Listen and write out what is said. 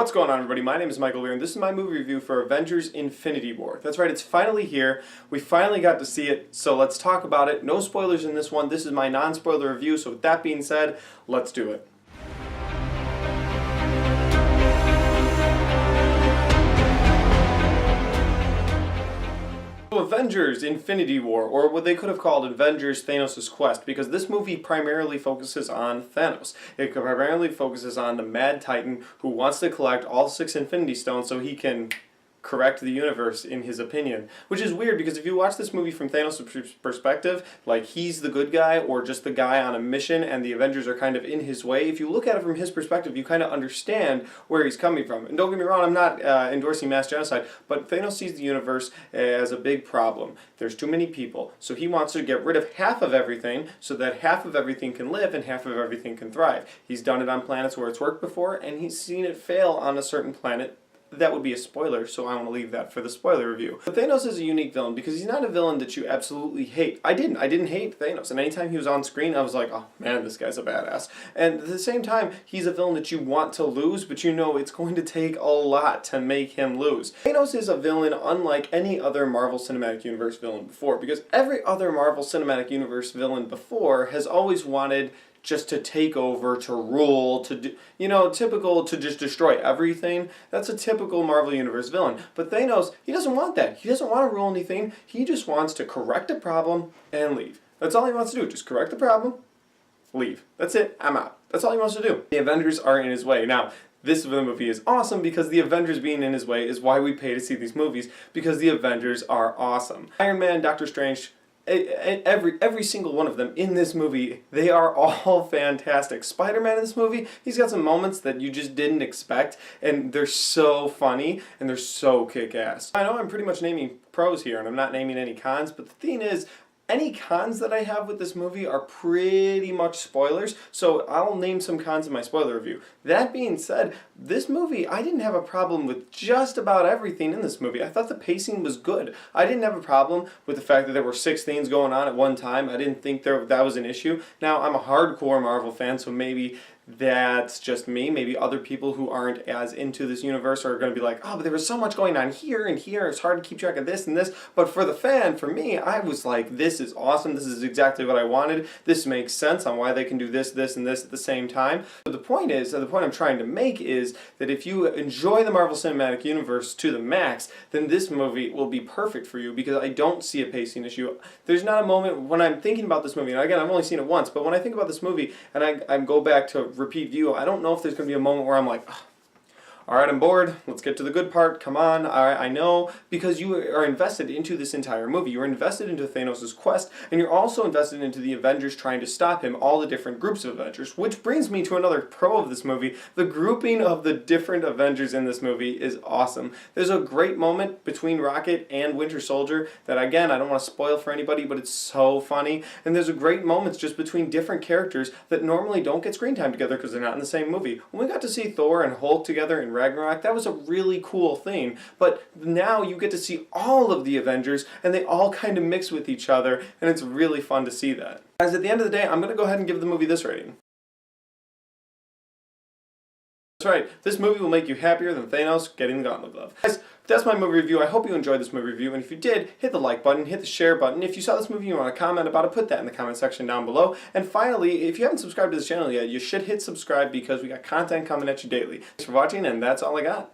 What's going on, everybody? My name is Michael Weer, and this is my movie review for Avengers Infinity War. That's right, it's finally here. We finally got to see it, so let's talk about it. No spoilers in this one. This is my non-spoiler review, so with that being said, let's do it. Avengers Infinity War, or what they could have called Avengers Thanos' Quest, because this movie primarily focuses on Thanos. It primarily focuses on the Mad Titan who wants to collect all 6 Infinity Stones so he can correct the universe, in his opinion. Which is weird, because if you watch this movie from Thanos' perspective, like he's the good guy or just the guy on a mission and the Avengers are kind of in his way, if you look at it from his perspective, you kind of understand where he's coming from. And don't get me wrong, I'm not endorsing mass genocide, but Thanos sees the universe as a big problem. There's too many people, so he wants to get rid of half of everything so that half of everything can live and half of everything can thrive. He's done it on planets where it's worked before, and he's seen it fail on a certain planet. That would be a spoiler, so I want to leave that for the spoiler review. But Thanos is a unique villain because he's not a villain that you absolutely hate. I didn't hate Thanos, and anytime he was on screen, I was like, oh man, this guy's a badass. And at the same time, he's a villain that you want to lose, but you know it's going to take a lot to make him lose. Thanos is a villain unlike any other Marvel Cinematic Universe villain before, because every other Marvel Cinematic Universe villain before has always wanted just to take over, to rule, to do, you know, typical to just destroy everything. That's a typical Marvel Universe villain. But Thanos, he doesn't want that. He doesn't want to rule anything. He just wants to correct a problem and leave. That's all he wants to do. Just correct the problem, leave. That's it. I'm out. That's all he wants to do. The Avengers are in his way. Now, this movie is awesome because the Avengers being in his way is why we pay to see these movies, because the Avengers are awesome. Iron Man, Doctor Strange, every single one of them in this movie, they are all fantastic. Spider-Man in this movie, he's got some moments that you just didn't expect, and they're so funny, and they're so kick-ass. I know I'm pretty much naming pros here, and I'm not naming any cons, but the thing is, any cons that I have with this movie are pretty much spoilers, so I'll name some cons in my spoiler review. That being said, this movie, I didn't have a problem with just about everything in this movie. I thought the pacing was good. I didn't have a problem with the fact that there were 6 things going on at one time. I didn't think that was an issue. Now, I'm a hardcore Marvel fan, so maybe that's just me. Maybe other people who aren't as into this universe are going to be like, oh, but there was so much going on here and here, it's hard to keep track of this and this. But for the fan, for me, I was like, this is awesome, this is exactly what I wanted, this makes sense on why they can do this, this, and this at the same time. But the point is, the point I'm trying to make is that if you enjoy the Marvel Cinematic Universe to the max, then this movie will be perfect for you, because I don't see a pacing issue. There's not a moment when I'm thinking about this movie, and again, I've only seen it once, but when I think about this movie and I go back to repeat view, I don't know if there's going to be a moment where I'm like, oh, alright, I'm bored, let's get to the good part, come on, I know, because you are invested into this entire movie. You're invested into Thanos' quest, and you're also invested into the Avengers trying to stop him, all the different groups of Avengers, which brings me to another pro of this movie. The grouping of the different Avengers in this movie is awesome. There's a great moment between Rocket and Winter Soldier that, again, I don't want to spoil for anybody, but it's so funny, and there's a great moments just between different characters that normally don't get screen time together because they're not in the same movie. When we got to see Thor and Hulk together in Ragnarok, that was a really cool thing, but now you get to see all of the Avengers and they all kind of mix with each other, and it's really fun to see that. Guys, at the end of the day, I'm going to go ahead and give the movie this rating. That's right, this movie will make you happier than Thanos getting the Gauntlet Glove. Guys, that's my movie review. I hope you enjoyed this movie review, and if you did, hit the like button, hit the share button. If you saw this movie and you want to comment about it, put that in the comment section down below. And finally, if you haven't subscribed to this channel yet, you should hit subscribe because we got content coming at you daily. Thanks for watching, and that's all I got.